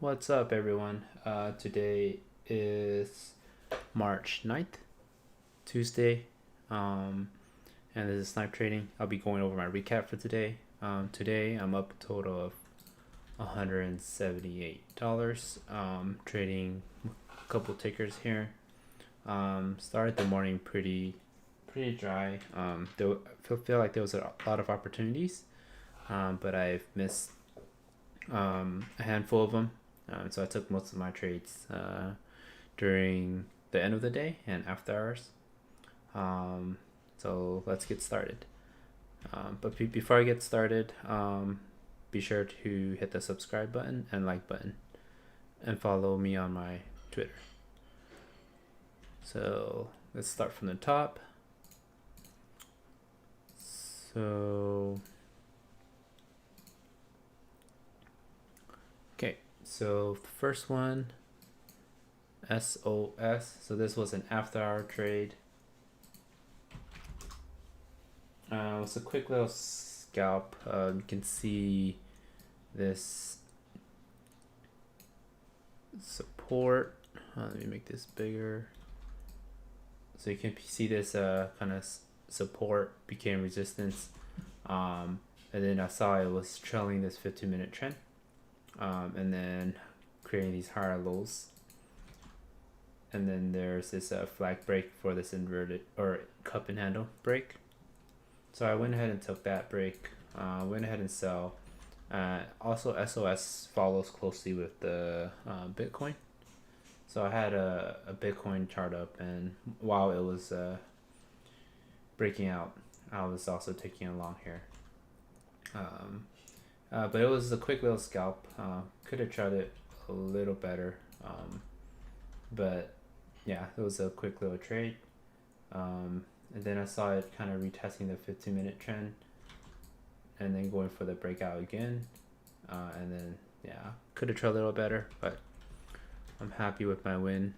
What's up, everyone? Today is March 9th, Tuesday, and this is Snipe Trading. I'll be going over my recap for today. Today, I'm up a total of $178, trading a couple tickers here. Started the morning pretty dry. Feel like there was a lot of opportunities, but I've missed a handful of them. So I took most of my trades during the end of the day and after hours. So let's get started. But before I get started, be sure to hit the subscribe button and like button and follow me on my Twitter. So let's start from the top. So so the first one, SOS. So this was an after hour trade. It was a quick little scalp. You can see this support. Let me make this bigger. So you can see this kind of support became resistance. And then I saw it was trailing this 15-minute trend. And then creating these higher lows. And then there's this flag break for this inverted or cup and handle break. So I went ahead and took that break. Went ahead and sell. Also, SOS follows closely with the Bitcoin. So I had a Bitcoin chart up, and while it was breaking out, I was also taking along here. But it was a quick little scalp. Could have tried it a little better. But yeah, it was a quick little trade. And then I saw it kind of retesting the 15-minute trend and then going for the breakout again. And then, yeah, could have tried a little better, but I'm happy with my win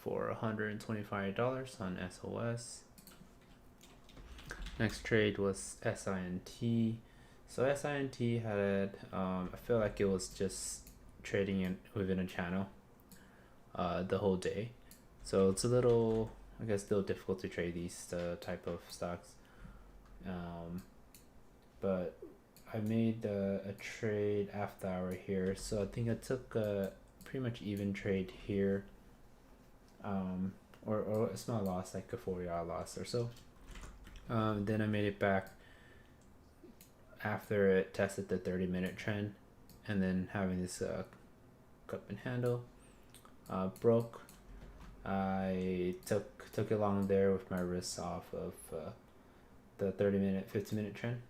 for $125 on SOS. Next trade was SINT. So SINT had, I feel like it was just trading within a channel the whole day. So it's a little, I guess, still difficult to trade these type of stocks. But I made a trade after hour here. So I think I took a pretty much even trade here. Or a small loss, like a $40 loss or so. Then I made it back after it tested the 30-minute trend, and then having this cup and handle broke. I took it along there with my wrists off of the 30-minute, 15-minute trend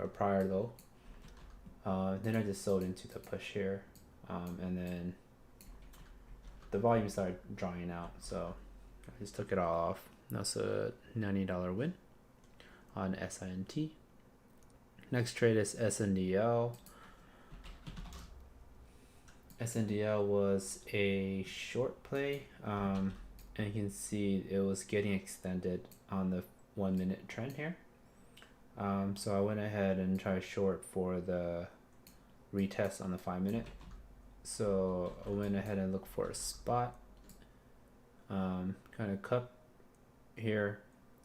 or prior low. Then I just sold into the push here, and then the volume started drawing out, so I just took it all off. That's a $90 win on SINT. Next trade is SNDL. SNDL was a short play, and you can see it was getting extended on the 1-minute trend here. So I went ahead and tried short for the retest on the 5-minute. So I went ahead and looked for a spot, kind of cup here,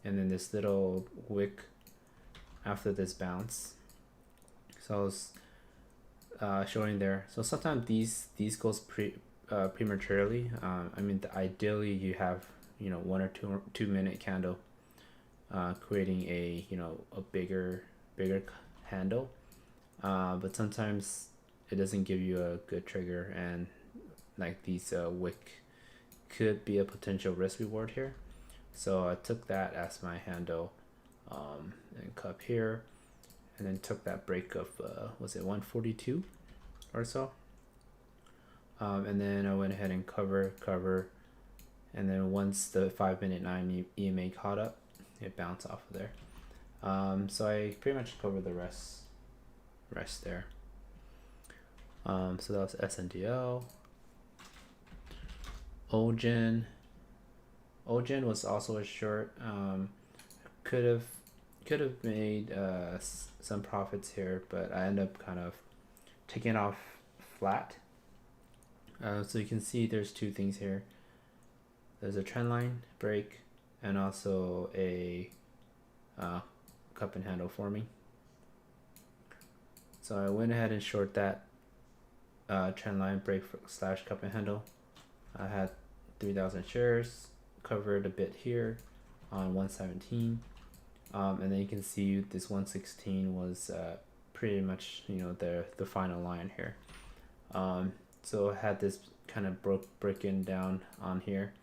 and then this little wick after this bounce. So I was showing there. So sometimes these goes prematurely. I mean, ideally you have 1 or 2 minute candle, creating a a bigger handle. But sometimes it doesn't give you a good trigger, and like these wick could be a potential risk reward here. So I took that as my handle, and cup here, and then took that break of was it 142 or so, and then I went ahead and cover, and then once the 5-minute 9 EMA caught up, it bounced off of there. So I pretty much covered the rest there. So that was SNDL. OGEN was also a short. Could have made some profits here, but I ended up kind of taking off flat So you can see there's two things here. There's a trend line break and also a cup and handle forming. So I went ahead and short that trend line break slash cup and handle. I had 3,000 shares, covered a bit here on 117, and then you can see this 116 was pretty much, you know, the final line here. So I had this kind of breaking down on here.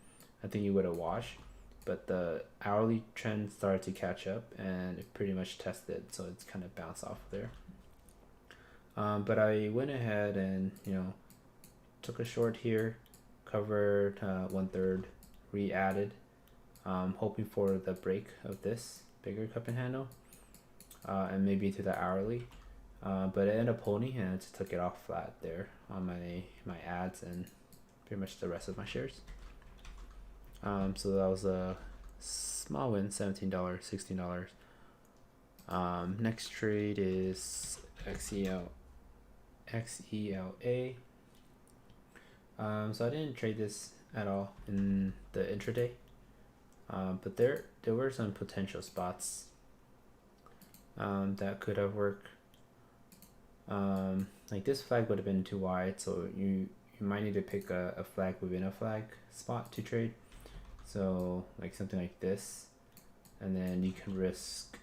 I think you would have washed, but the hourly trend started to catch up and it pretty much tested, so it's kind of bounced off there. But I went ahead and, you know, took a short here, covered 1/3, re-added, hoping for the break of this bigger cup and handle, and maybe to the hourly. But it ended up holding and I just took it off flat there on my ads and pretty much the rest of my shares. So that was a small win, $17, $16. Next trade is XELA. So I didn't trade this at all in the intraday, but there were some potential spots that could have worked. Like this flag would have been too wide, so you might need to pick a flag within a flag spot to trade. So like something like this, and then you can risk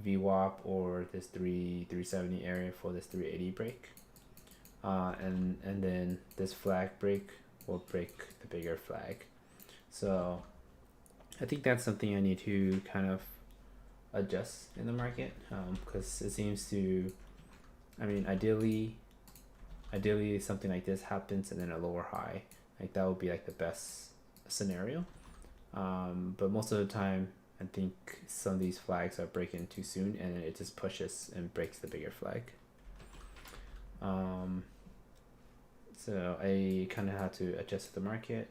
VWAP or this 370 area for this 380 break, and then this flag break will break the bigger flag. So I think that's something I need to kind of adjust in the market, because it seems to, I mean, ideally something like this happens and then a lower high, like that would be like the best scenario, but most of the time I think some of these flags are breaking too soon and it just pushes and breaks the bigger flag. So I kind of had to adjust to the market,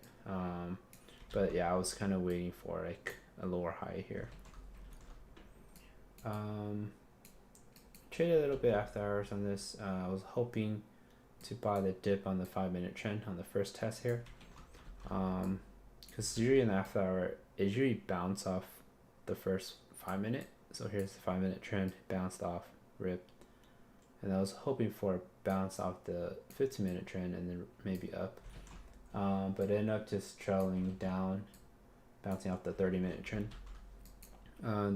but yeah, I was kind of waiting for like a lower high here. Traded a little bit after hours on this. I was hoping to buy the dip on the 5-minute trend on the first test here, because usually in the after hour it usually bounce off the first 5 minute. So here's the 5-minute trend, bounced off, ripped, and I was hoping for a bounce off the 15-minute trend and then maybe up, but it ended up just trailing down, bouncing off the 30-minute trend.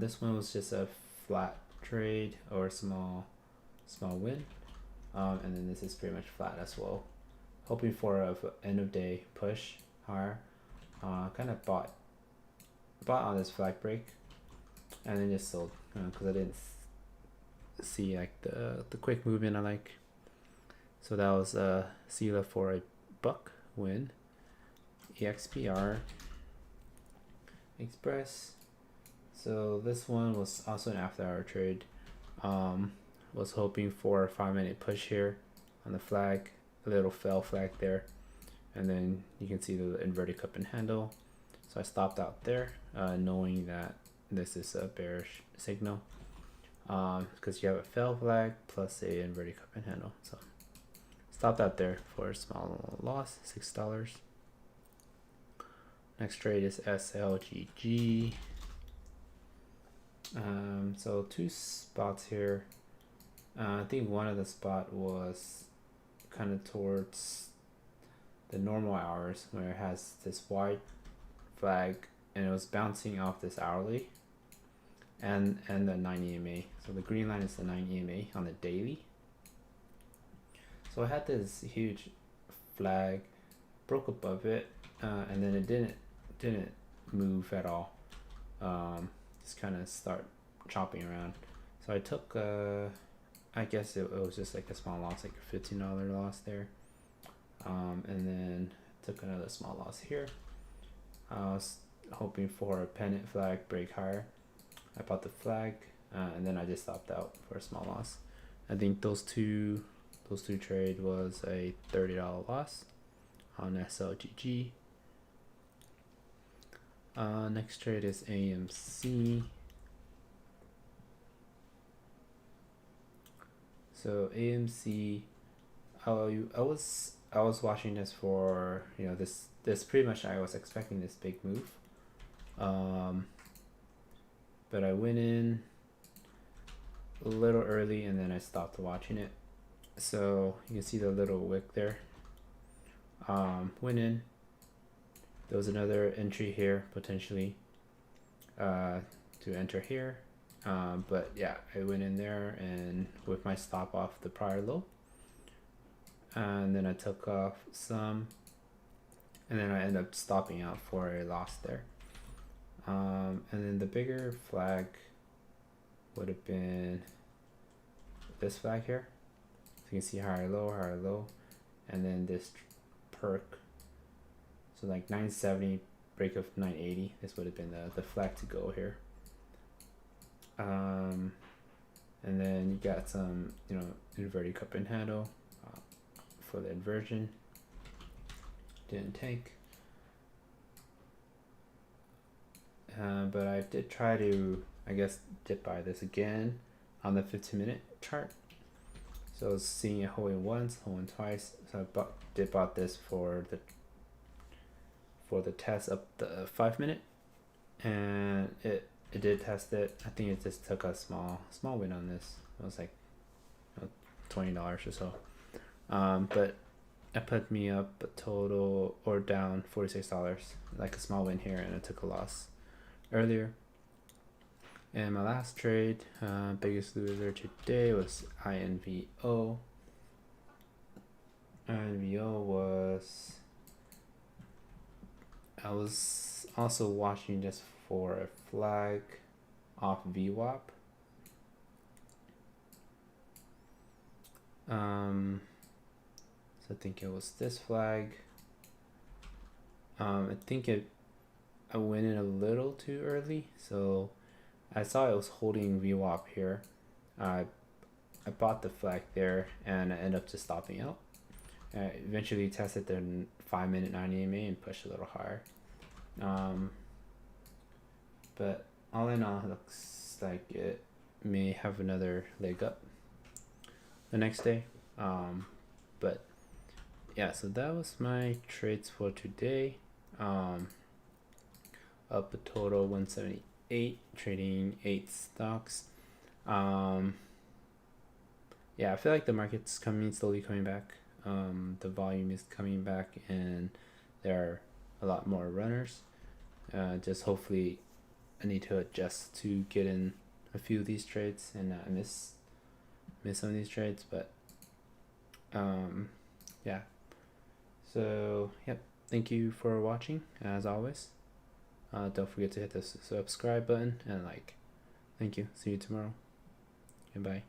This one was just a flat trade or small win, and then this is pretty much flat as well, hoping for a end of day push higher. Kind of bought on this flag break and then just sold because I didn't see like the quick movement I like. So that was XELA for a buck win. XPR Express. So this one was also an after hour trade. Was hoping for a 5-minute push here on the flag, a little fell flag there, and then you can see the inverted cup and handle. So I stopped out there, knowing that this is a bearish signal, because you have a fell flag plus a inverted cup and handle. So stopped out there for a small loss, $6. Next trade is SLGG. So two spots here. I think one of the spot was kind of towards the normal hours where it has this white flag and it was bouncing off this hourly and the 9 EMA. So the green line is the 9 EMA on the daily. So I had this huge flag, broke above it, and then it didn't move at all. Just kind of start chopping around. So I took I guess it was just like a small loss, like a $15 loss there, and then took another small loss here. I was hoping for a pennant flag break higher. I bought the flag, and then I just stopped out for a small loss. I think those two trade was a $30 loss on SLGG. Next trade is AMC. So AMC, I I was watching this for, you know, this pretty much I was expecting this big move. But I went in a little early and then I stopped watching it. So you can see the little wick there. Went in. There was another entry here potentially to enter here. But yeah, I went in there and with my stop off the prior low. And then I took off some. And then I ended up stopping out for a loss there. And then the bigger flag would have been this flag here. So you can see higher low, and then this perk. So like 970, break of 980. This would have been the flag to go here. And then you got some, you know, inverted cup and handle for the inversion. Didn't take. But I did try to, I guess, dip by this again on the 15-minute chart. So I was seeing it holding once, holding twice. So I did bought this for the test up the 5-minute, and it did test it. I think it just took a small win on this. It was like, you know, $20 or so. But it put me up a total or down $46, like a small win here, and I took a loss earlier. And my last trade, biggest loser today was INVO. INVO was, I was also watching this for a flag off VWAP. So I think it was this flag. I think I went in a little too early, so I saw it was holding VWAP here. I bought the flag there, and I ended up just stopping out. I eventually tested the 5-minute 90 EMA and pushed a little higher. But all in all, it looks like it may have another leg up the next day. But yeah, so that was my trades for today. Up a total 178, trading 8 stocks. Yeah, I feel like the market's slowly coming back. The volume is coming back, and there are a lot more runners. Just hopefully I need to adjust to get in a few of these trades and not miss some of these trades, but yeah. So yep, thank you for watching as always. Don't forget to hit the subscribe button and like. Thank you. See you tomorrow. Goodbye.